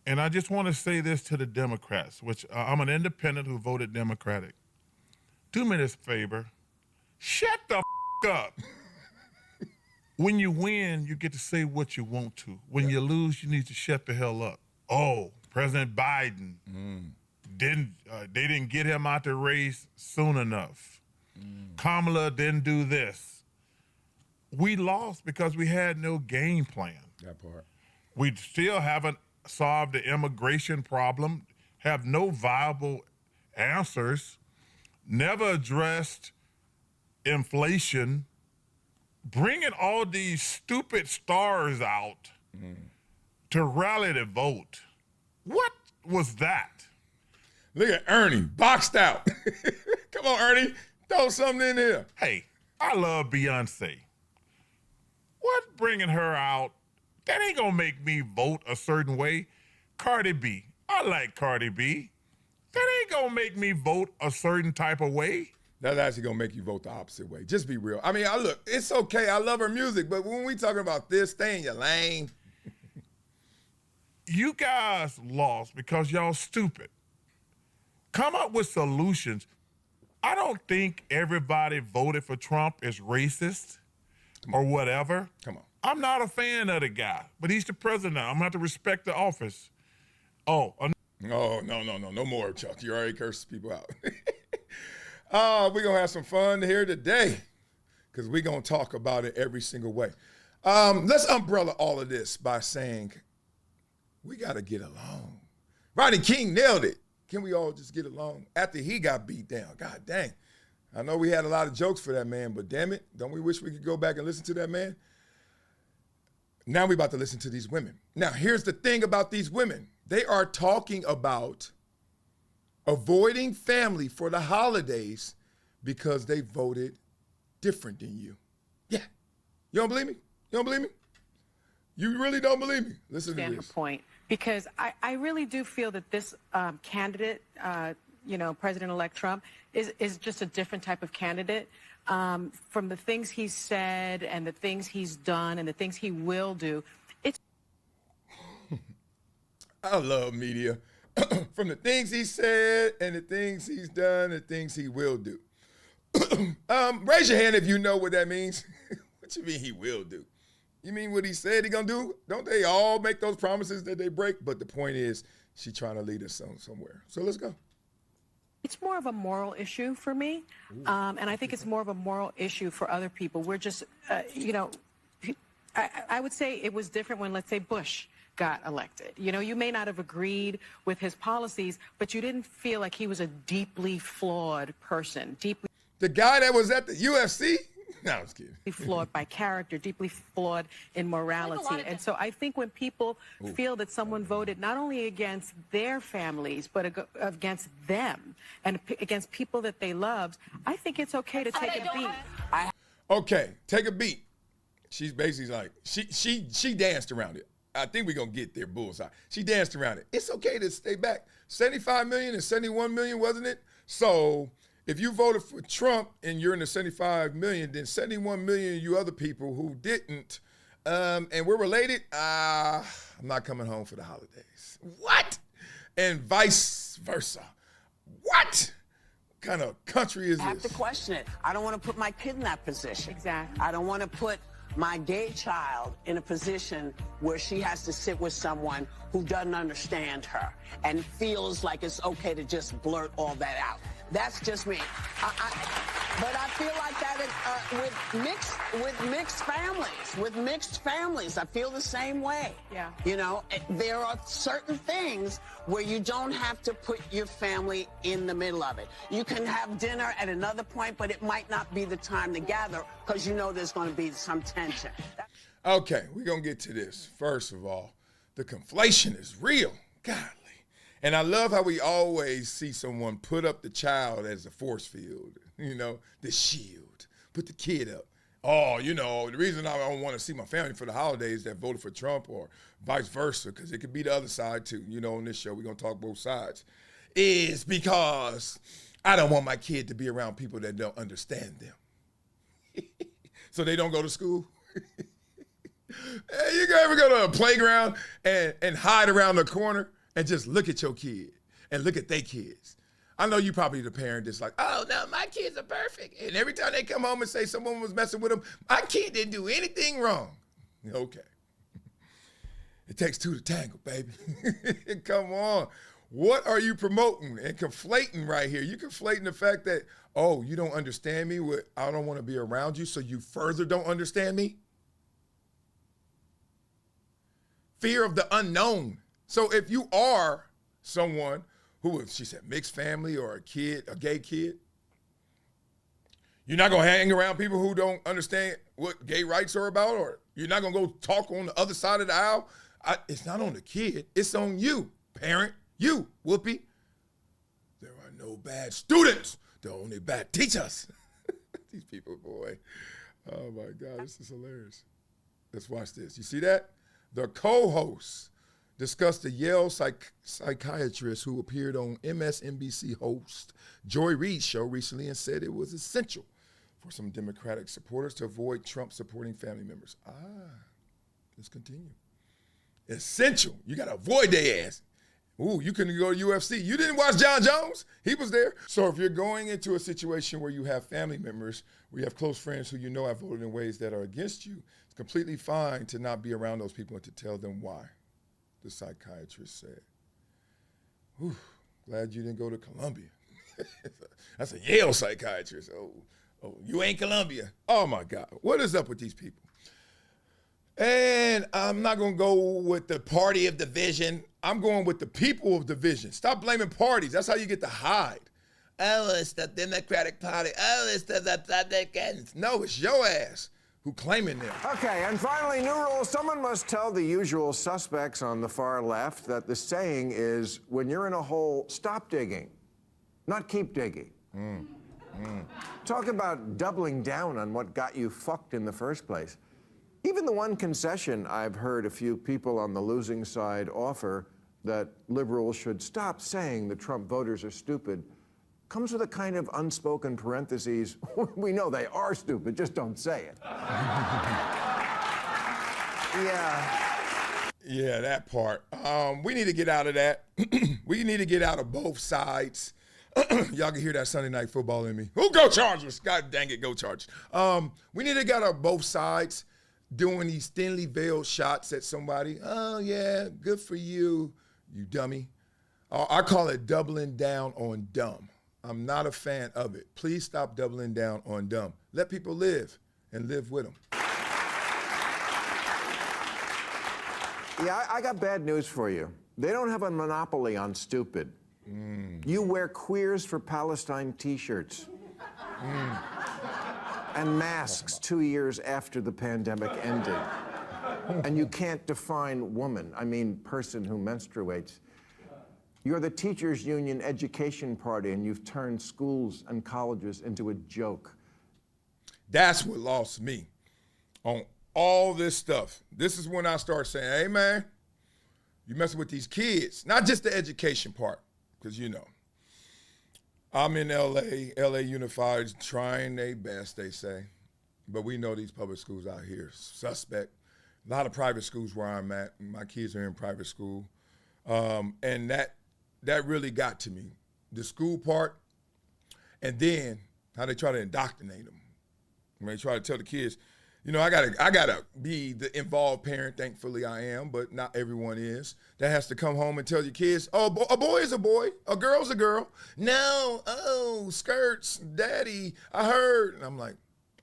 And I just want to say this to the Democrats, which I'm an independent who voted Democratic. Do me this favor. Shut the up. When you win, you get to say what you want to. When you lose, you need to shut the hell up. Oh, President Biden they didn't get him out the race soon enough. Kamala didn't do this. We lost because we had no game plan. That part. We still haven't solved the immigration problem, have no viable answers, never addressed inflation, bringing all these stupid stars out to rally the vote. What was that? Look at Ernie, boxed out. Come on, Ernie, throw something in here. Hey, I love Beyonce. What bringing her out? That ain't gonna make me vote a certain way. Cardi B, I like Cardi B. That ain't gonna make me vote a certain type of way. That's actually gonna make you vote the opposite way. Just be real. I mean, look, it's okay. I love her music, but when we talking about this, stay in your lane. You guys lost because y'all stupid. Come up with solutions. I don't think everybody voted for Trump is racist or whatever. Come on. I'm not a fan of the guy, but he's the president. I'm gonna have to respect the office. Oh, No more, Chuck. You already cursed people out. We're going to have some fun here today because we're going to talk about it every single way. Let's umbrella all of this by saying we got to get along. Rodney King nailed it. Can we all just get along? After he got beat down, God dang. I know we had a lot of jokes for that man, but damn it, don't we wish we could go back and listen to that man? Now we're about to listen to these women. Now, here's the thing about these women. They are talking about avoiding family for the holidays because they voted different than you. Yeah. You don't believe me? You don't believe me? You really don't believe me? Listen to this. Point, because I really do feel that this candidate, President-elect Trump, is just a different type of candidate. From the things he's said and the things he's done and the things he will do, it's... I love media. From the things he said and the things he's done, the things he will do. Raise your hand if you know what that means. What you mean he will do? You mean what he said he gonna do? Don't they all make those promises that they break? But the point is, she's trying to lead us somewhere. So let's go. It's more of a moral issue for me, and I think it's more of a moral issue for other people. We're just, I would say it was different when, let's say, Bush got elected. You know, you may not have agreed with his policies, but you didn't feel like he was a deeply flawed person. The guy that was at the UFC? No, I was kidding. Flawed by character, deeply flawed in morality. And so I think when people feel that someone voted not only against their families, but against them and against people that they loved, I think it's okay to take a beat. Okay, take a beat. She's basically like, she danced around it. I think we're going to get there, bullseye. She danced around it. It's okay to stay back. 75 million and 71 million, wasn't it? So if you voted for Trump and you're in the 75 million, then 71 million of you other people who didn't, and we're related, I'm not coming home for the holidays. What? And vice versa. What kind of country is this? I have to question it. I don't want to put my kid in that position. Exactly. I don't want to put my gay child in a position where she has to sit with someone who doesn't understand her and feels like it's okay to just blurt all that out. That's just me. But I feel like that with mixed families, I feel the same way. Yeah. You know, there are certain things where you don't have to put your family in the middle of it. You can have dinner at another point, but it might not be the time to gather because you know there's going to be some tension. Okay, we're going to get to this. First of all, the conflation is real. Golly. And I love how we always see someone put up the child as a force field, you know, the shield, put the kid up. Oh, you know, the reason I don't want to see my family for the holidays that voted for Trump or vice versa, because it could be the other side too. You know, on this show, we're going to talk both sides, is because I don't want my kid to be around people that don't understand them. So they don't go to school. Hey, you ever go to a playground and hide around the corner and just look at your kid and look at their kids. I know you probably the parent that's like, oh, no, my kids are perfect. And every time they come home and say someone was messing with them, my kid didn't do anything wrong. Okay. It takes two to tangle, baby. Come on. What are you promoting and conflating right here? You're conflating the fact that, oh, you don't understand me, I don't want to be around you, so you further don't understand me? Fear of the unknown. So if you are someone who, if she said mixed family or a gay kid, you're not going to hang around people who don't understand what gay rights are about, or you're not going to go talk on the other side of the aisle. It's not on the kid. It's on you, parent. You, Whoopi. There are no bad students. There are only bad teachers. These people, boy. Oh, my God. This is hilarious. Let's watch this. You see that? The co-hosts discussed the Yale psychiatrist who appeared on MSNBC host Joy Reid's show recently and said it was essential for some Democratic supporters to avoid Trump supporting family members. Let's continue. Essential. You got to avoid their ass. Ooh, you couldn't go to UFC. You didn't watch John Jones? He was there. So if you're going into a situation where you have family members, where you have close friends who you know have voted in ways that are against you, it's completely fine to not be around those people and to tell them why, the psychiatrist said. Whew, glad you didn't go to Columbia. That's a Yale psychiatrist. Oh, you ain't Columbia. Oh, my God. What is up with these people? And I'm not going to go with the party of division. I'm going with the people of division. Stop blaming parties. That's how you get to hide. Oh, it's the Democratic Party. Oh, it's the Republicans. No, it's your ass who claiming them. Okay, and finally, new rule. Someone must tell the usual suspects on the far left that the saying is, when you're in a hole, stop digging, not keep digging. Talk about doubling down on what got you fucked in the first place. Even the one concession I've heard a few people on the losing side offer, that liberals should stop saying the Trump voters are stupid, comes with a kind of unspoken parentheses. We know they are stupid, just don't say it. Yeah, that part. We need to get out of that. We need to get out of both sides. Y'all can hear that Sunday Night Football in me. Who go Chargers? God dang it, go Chargers. We need to get out of both sides doing these thinly veiled shots at somebody. Oh, yeah, good for you, you dummy. I call it doubling down on dumb. I'm not a fan of it. Please stop doubling down on dumb. Let people live and live with them. Yeah, I got bad news for you. They don't have a monopoly on stupid. You wear Queers for Palestine t-shirts. And masks 2 years after the pandemic ended. And you can't define woman, I mean person who menstruates. You're the teachers union education party, and you've turned schools and colleges into a joke. That's what lost me on all this stuff. This is when I start saying, hey man, you messing with these kids, not just the education part, because you know, I'm in LA Unified, trying their best, they say. But we know these public schools out here, suspect. A lot of private schools where I'm at. My kids are in private school. And that really got to me. The school part, and then how they try to indoctrinate them. When they try to tell the kids, you know, I gotta be the involved parent. Thankfully I am, but not everyone is. That has to come home and tell your kids, oh, a boy is a boy, a girl's a girl. No, oh, skirts, daddy, I heard. And I'm like,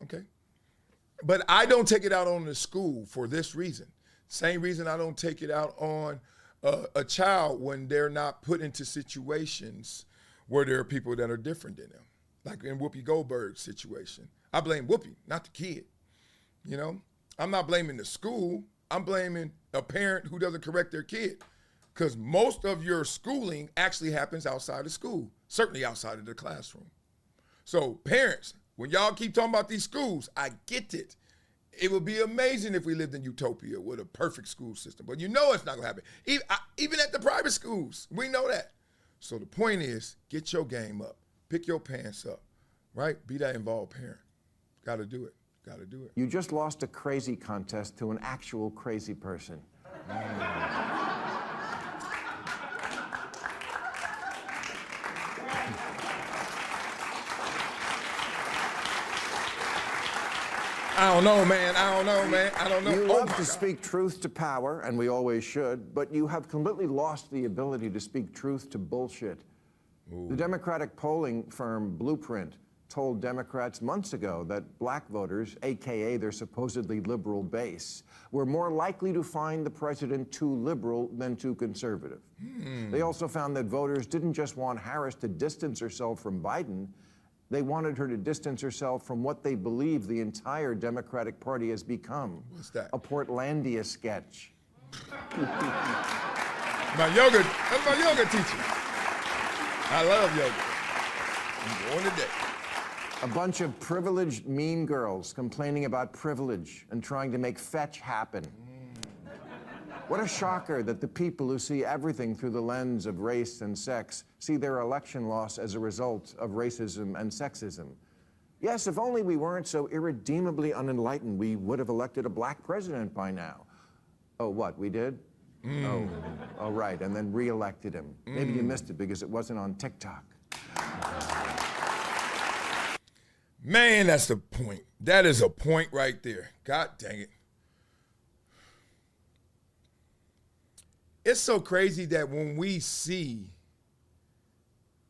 okay. But I don't take it out on the school for this reason. Same reason I don't take it out on a child when they're not put into situations where there are people that are different than them. Like in Whoopi Goldberg's situation. I blame Whoopi, not the kid. You know, I'm not blaming the school. I'm blaming a parent who doesn't correct their kid. Because most of your schooling actually happens outside of school, certainly outside of the classroom. So parents, when y'all keep talking about these schools, I get it. It would be amazing if we lived in utopia with a perfect school system. But you know it's not going to happen. Even at the private schools, we know that. So the point is, get your game up. Pick your pants up, right? Be that involved parent. Got to do it. Got to do it. You just lost a crazy contest to an actual crazy person. I don't know, man. I don't know, man. I don't know. You Oh love my to God. speak truth to power, and we always should, but you have completely lost the ability to speak truth to bullshit. The Democratic polling firm Blueprint told Democrats months ago that black voters, AKA their supposedly liberal base, were more likely to find the president too liberal than too conservative. They also found that voters didn't just want Harris to distance herself from Biden, they wanted her to distance herself from what they believe the entire Democratic Party has become. What's that? A Portlandia sketch. That's my yoga teacher. I love yoga. I'm going today. A bunch of privileged mean girls complaining about privilege and trying to make fetch happen. What a shocker that the people who see everything through the lens of race and sex see their election loss as a result of racism and sexism. Yes, if only we weren't so irredeemably unenlightened, we would have elected a black president by now. Oh, what, we did? Oh, right, and then re-elected him. Maybe you missed it because it wasn't on TikTok. Man, that's the point. That is a point right there. God dang it. It's so crazy that when we see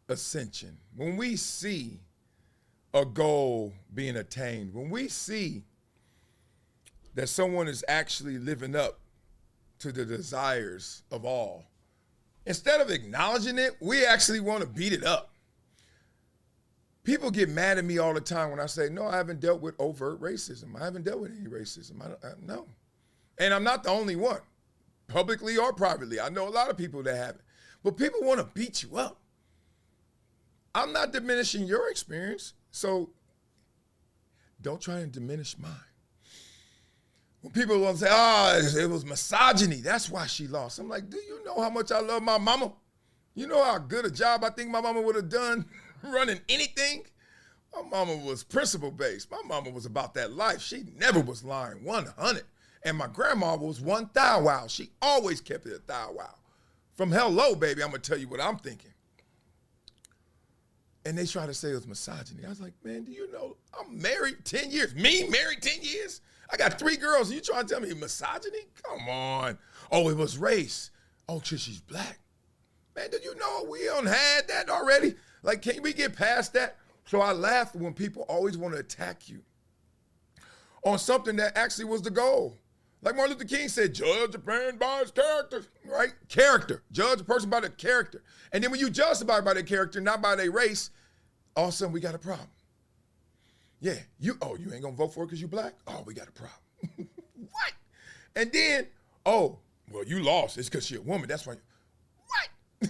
ascension, when we see a goal being attained, when we see that someone is actually living up to the desires of all, instead of acknowledging it, we actually want to beat it up. People get mad at me all the time when I say, no, I haven't dealt with overt racism. I haven't dealt with any racism. No. And I'm not the only one, publicly or privately. I know a lot of people that haven't. But people want to beat you up. I'm not diminishing your experience, so don't try and diminish mine. When people want to say, it was misogyny, that's why she lost. I'm like, do you know how much I love my mama? You know how good a job I think my mama would have done running anything? My mama was principle-based. My mama was about that life. She never was lying, 100. And my grandma was one thou wow. She always kept it a thou wow. From hello, baby, I'm going to tell you what I'm thinking. And they try to say it was misogyny. I was like, man, do you know I'm married 10 years? Me, married 10 years? I got 3 girls, and you trying to tell me misogyny? Come on. Oh, it was race. Oh, she's black. Man, did you know we done had that already? Like, can we get past that? So I laugh when people always want to attack you on something that actually was the goal. Like Martin Luther King said, judge a man by his character, right? Character. Judge a person by their character. And then when you judge somebody by their character, not by their race, all of a sudden we got a problem. Yeah, you ain't gonna vote for it because you black? Oh, we got a problem. What? And then, well, you lost. It's because you're a woman. That's why. What?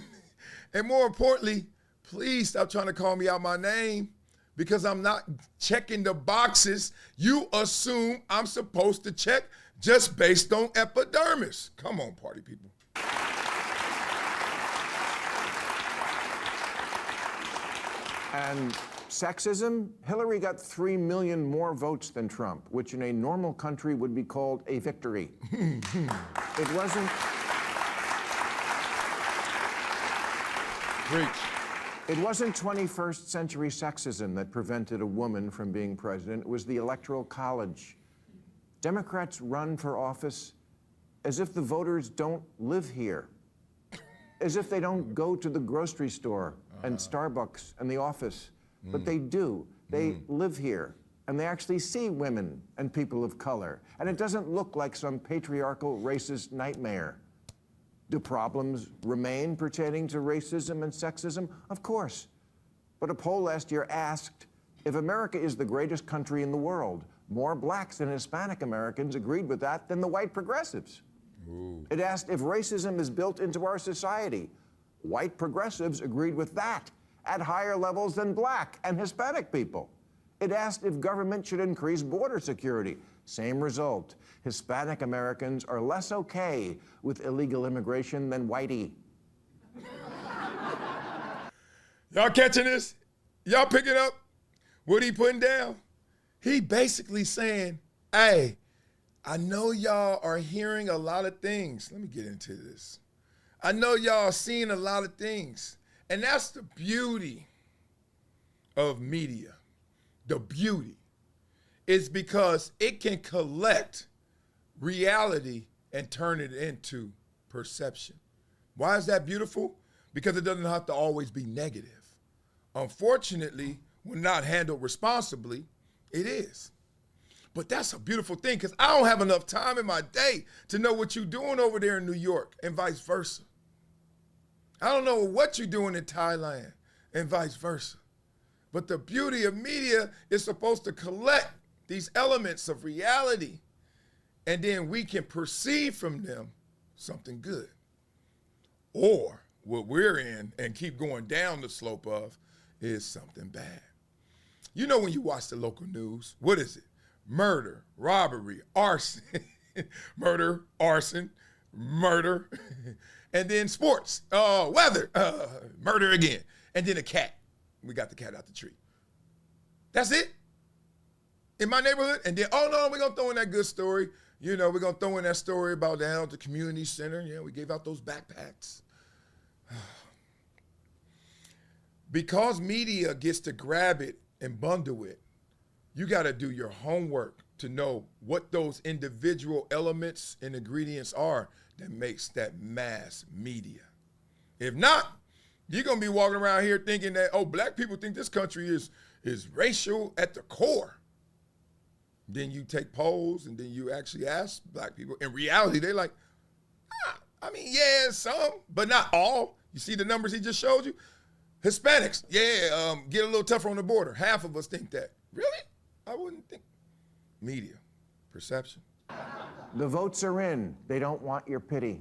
And more importantly, please stop trying to call me out my name because I'm not checking the boxes you assume I'm supposed to check just based on epidermis. Come on, party people. And sexism, Hillary got 3 million more votes than Trump, which in a normal country would be called a victory. It wasn't... Preach. It wasn't 21st century sexism that prevented a woman from being president. It was the Electoral College. Democrats run for office as if the voters don't live here, as if they don't go to the grocery store and Starbucks and the office. But they do. They live here, and they actually see women and people of color. And it doesn't look like some patriarchal, racist nightmare. Do problems remain pertaining to racism and sexism? Of course. But a poll last year asked, if America is the greatest country in the world, more blacks and Hispanic Americans agreed with that than the white progressives. Ooh. It asked if racism is built into our society. White progressives agreed with that at higher levels than black and Hispanic people. It asked if government should increase border security. Same result. Hispanic Americans are less okay with illegal immigration than whitey. Y'all catching this? Y'all picking up what he putting down? He basically saying, hey, I know y'all are hearing a lot of things. Let me get into this. I know y'all are seeing a lot of things. And that's the beauty of media. The beauty. is because it can collect reality and turn it into perception. Why is that beautiful? Because it doesn't have to always be negative. Unfortunately, when not handled responsibly, it is. But that's a beautiful thing because I don't have enough time in my day to know what you're doing over there in New York and vice versa. I don't know what you're doing in Thailand and vice versa. But the beauty of media is supposed to collect these elements of reality, and then we can perceive from them something good. Or what we're in and keep going down the slope of is something bad. You know when you watch the local news, what is it? Murder, robbery, arson, murder, arson, murder, and then sports, weather, murder again, and then a cat. We got the cat out the tree. That's it? In my neighborhood? And then, oh no, we're gonna throw in that good story. You know, we're gonna throw in that story about down at the community center. Yeah, we gave out those backpacks. Because media gets to grab it and bundle it, you got to do your homework to know what those individual elements and ingredients are that makes that mass media. If not, you're going to be walking around here thinking that, oh, black people think this country is racial at the core. Then you take polls and then you actually ask black people. In reality, they're like, I mean, yeah, some, but not all. You see the numbers he just showed you? Hispanics, yeah, get a little tougher on the border. Half of us think that. Really? I wouldn't think. Media, perception. The votes are in. They don't want your pity.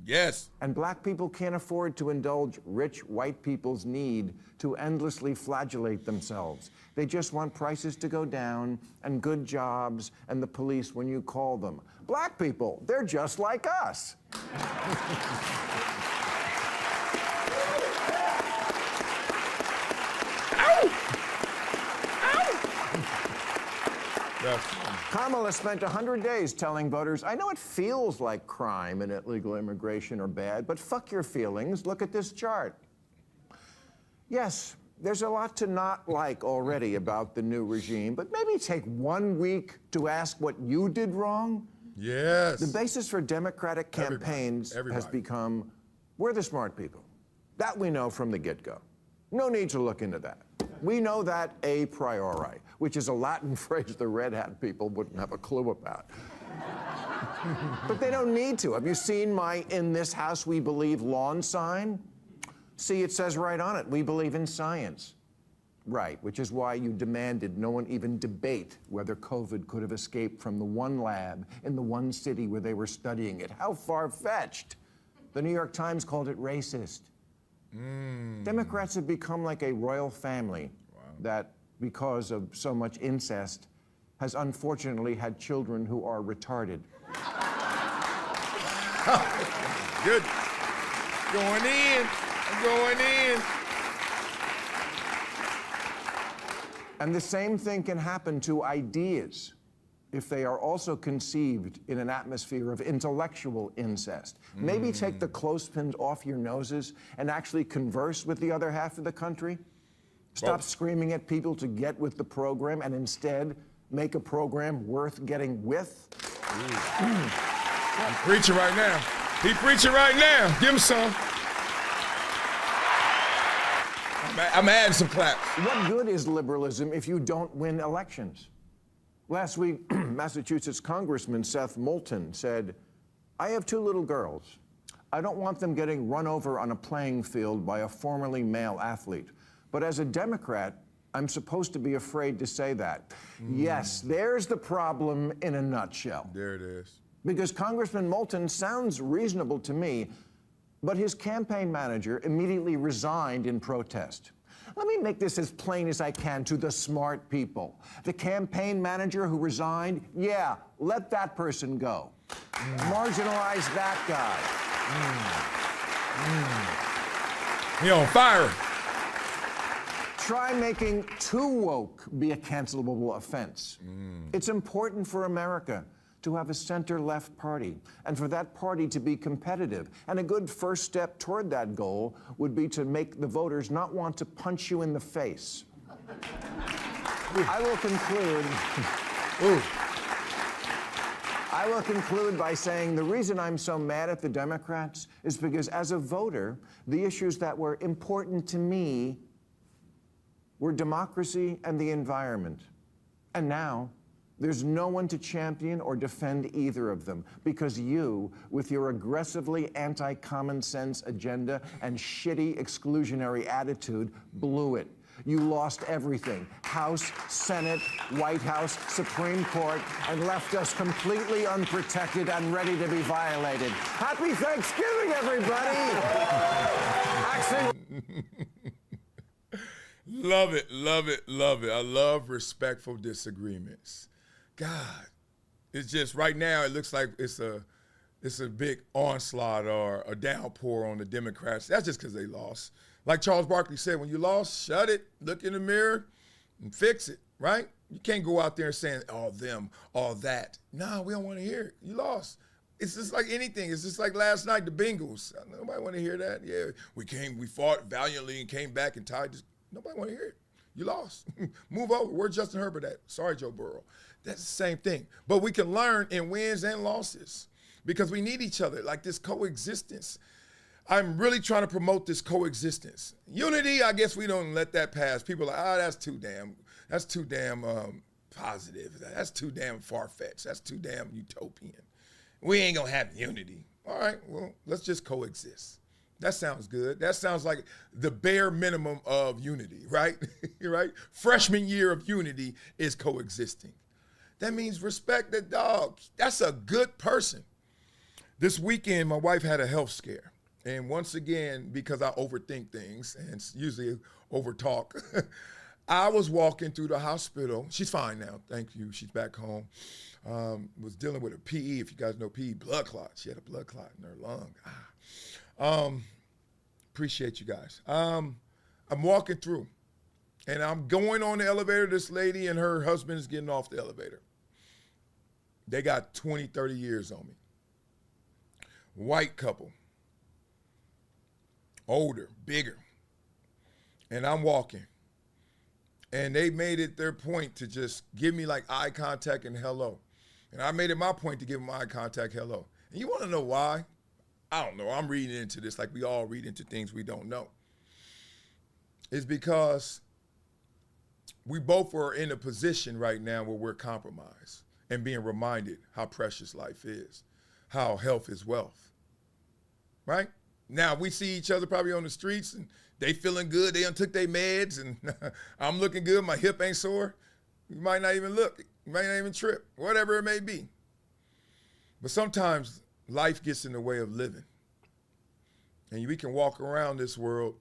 Yes. And black people can't afford to indulge rich white people's need to endlessly flagellate themselves. They just want prices to go down and good jobs and the police when you call them. Black people, they're just like us. Kamala spent 100 days telling voters, I know it feels like crime and illegal immigration are bad, but fuck your feelings. Look at this chart. Yes, there's a lot to not like already about the new regime, but maybe take 1 week to ask what you did wrong. Yes. The basis for Democratic campaigns has become, we're the smart people. That we know from the get-go. No need to look into that. We know that a priori, which is a Latin phrase the red hat people wouldn't have a clue about. But they don't need to. Have you seen my "In this house we believe" lawn sign? See, it says right on it, we believe in science. Right, which is why you demanded no one even debate whether COVID could have escaped from the one lab in the one city where they were studying it. How far-fetched. The New York Times called it racist. Democrats have become like a royal family that, because of so much incest, has unfortunately had children who are retarded. Good. Going in. Going in. And the same thing can happen to ideas if they are also conceived in an atmosphere of intellectual incest. Maybe take the clothespins off your noses and actually converse with the other half of the country. Stop screaming at people to get with the program and instead make a program worth getting with. He's preaching right now. He preaching right now. Give him some. I'm adding some claps. What good is liberalism if you don't win elections? Last week, Massachusetts Congressman Seth Moulton said, I have 2 little girls. I don't want them getting run over on a playing field by a formerly male athlete. But as a Democrat, I'm supposed to be afraid to say that. Yes, there's the problem in a nutshell. There it is. Because Congressman Moulton sounds reasonable to me, but his campaign manager immediately resigned in protest. Let me make this as plain as I can to the smart people. The campaign manager who resigned, yeah, let that person go. Marginalize that guy. He on fire. Try making too woke be a cancelable offense. It's important for America to have a center-left party, and for that party to be competitive. And a good first step toward that goal would be to make the voters not want to punch you in the face. I will conclude Ooh. I will conclude by saying the reason I'm so mad at the Democrats is because as a voter, the issues that were important to me were democracy and the environment. And now, there's no one to champion or defend either of them because you, with your aggressively anti-common sense agenda and shitty exclusionary attitude, blew it. You lost everything. House, Senate, White House, Supreme Court, and left us completely unprotected and ready to be violated. Happy Thanksgiving, everybody! Actually, Love it, love it, love it. I love respectful disagreements. God, it's just right now it looks like it's a big onslaught or a downpour on the Democrats. That's just because they lost. Like Charles Barkley said, when you lost, shut it, look in the mirror, and fix it, right? You can't go out there and saying, all them, all that. No, we don't want to hear it. You lost. It's just like anything. It's just like last night, the Bengals. Nobody want to hear that. Yeah, we fought valiantly and came back and tied this. Nobody want to hear it. You lost. Move over. Where's Justin Herbert at? Sorry, Joe Burrow. That's the same thing. But we can learn in wins and losses because we need each other, like this coexistence. I'm really trying to promote this coexistence. Unity, I guess we don't let that pass. People are like, that's too damn positive. That's too damn far-fetched. That's too damn utopian. We ain't gonna have unity. All right, well, let's just coexist. That sounds good. That sounds like the bare minimum of unity, right? Right? Freshman year of unity is coexisting. That means respect the dog. That's a good person. This weekend, my wife had a health scare. And once again, because I overthink things and usually overtalk, I was walking through the hospital. She's fine now, thank you. She's back home. Was dealing with a PE, if you guys know PE, blood clot. She had a blood clot in her lung. Appreciate you guys. I'm walking through, and I'm going on the elevator. This lady and her husband is getting off the elevator. They got 20, 30 years on me. White couple. Older, bigger. And I'm walking. And they made it their point to just give me like eye contact and hello. And I made it my point to give them eye contact, hello. And you want to know why? I don't know. I'm reading into this like we all read into things we don't know. It's because we both are in a position right now where we're compromised and being reminded how precious life is, how health is wealth, right? Now, we see each other probably on the streets, and they feeling good. They done took their meds, and I'm looking good. My hip ain't sore. You might not even look. You might not even trip, whatever it may be. But sometimes life gets in the way of living. And we can walk around this world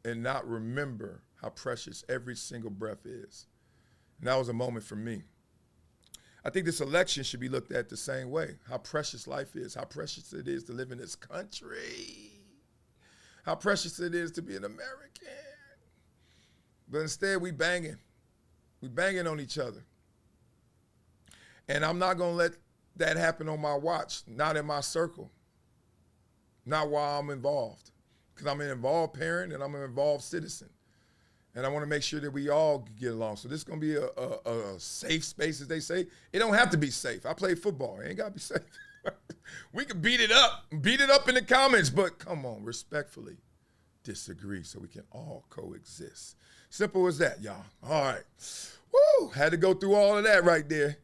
and not remember how precious every single breath is. And that was a moment for me. I think this election should be looked at the same way. How precious life is, how precious it is to live in this country. How precious it is to be an American. But instead, we banging. We banging on each other. And I'm not going to let that happen on my watch, not in my circle, not while I'm involved. Because I'm an involved parent and I'm an involved citizen. And I want to make sure that we all get along. So this is going to be a safe space, as they say. It don't have to be safe. I play football. It ain't got to be safe. We can beat it up in the comments, but come on, respectfully disagree so we can all coexist. Simple as that, y'all. All right. Woo! Had to go through all of that right there.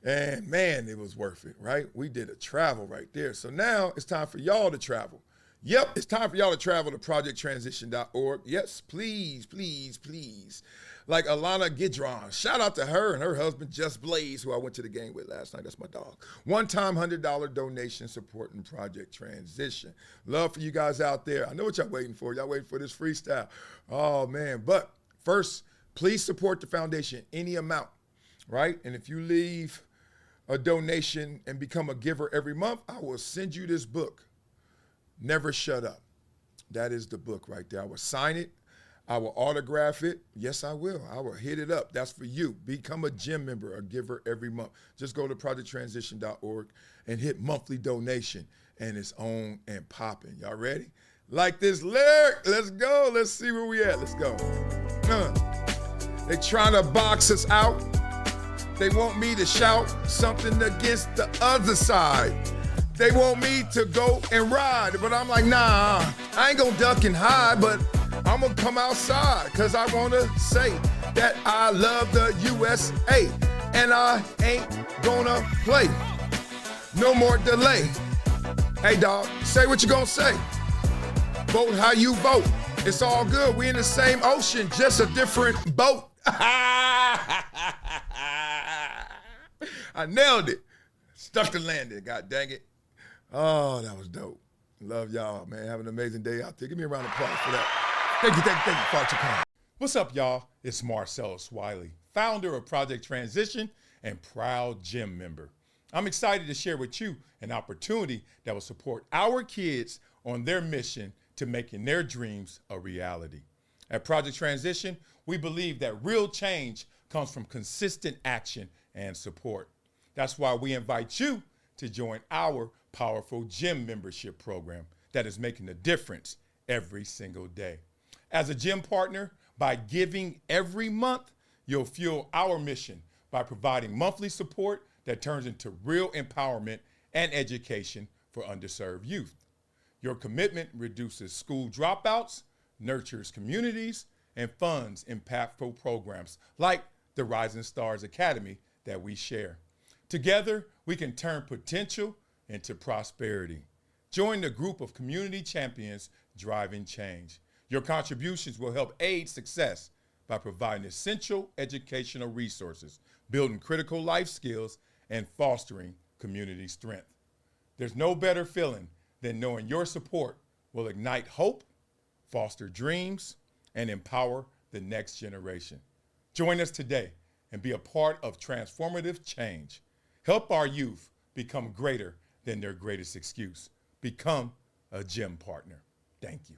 And man, it was worth it, right? We did a travel right there. So now it's time for y'all to travel. Yep, it's time for y'all to travel to projecttransition.org. Yes, please, please, please. Like Alana Gidron. Shout out to her and her husband, Just Blaze, who I went to the game with last night. That's my dog. One-time $100 donation supporting Project Transition. Love for you guys out there. I know what y'all waiting for. Y'all waiting for this freestyle. Oh, man. But first, please support the foundation, any amount, right? And if you leave a donation and become a giver every month, I will send you this book, Never Shut Up. That is the book right there. I will sign it. I will autograph it. Yes, I will. I will hit it up. That's for you. Become a gym member, a giver every month. Just go to projecttransition.org and hit monthly donation, and it's on and popping. Y'all ready? Like this lyric. Let's go. Let's see where we at. Let's go. They trying to box us out. They want me to shout something against the other side. They want me to go and ride, but I'm like, nah, I ain't gonna duck and hide, but I'm gonna come outside, cause I wanna say that I love the USA, and I ain't gonna play. No more delay. Hey dog, say what you gonna say. Vote how you vote. It's all good, we in the same ocean, just a different boat. I nailed it. Stuck the landing, god dang it. Oh, that was dope. Love y'all, man. Have an amazing day out there. Give me a round of applause for that. Thank you, Fart Chacon. What's up, y'all? It's Marcellus Wiley, founder of Project Transition and proud gym member. I'm excited to share with you an opportunity that will support our kids on their mission to making their dreams a reality. At Project Transition, we believe that real change comes from consistent action and support. That's why we invite you to join our powerful gym membership program that is making a difference every single day. As a gym partner, by giving every month, you'll fuel our mission by providing monthly support that turns into real empowerment and education for underserved youth. Your commitment reduces school dropouts, nurtures communities, and funds impactful programs like the Rising Stars Academy that we share. Together, we can turn potential into prosperity. Join the group of community champions driving change. Your contributions will help aid success by providing essential educational resources, building critical life skills, and fostering community strength. There's no better feeling than knowing your support will ignite hope, foster dreams, and empower the next generation. Join us today and be a part of transformative change. Help our youth become greater than their greatest excuse. Become a gym partner. Thank you.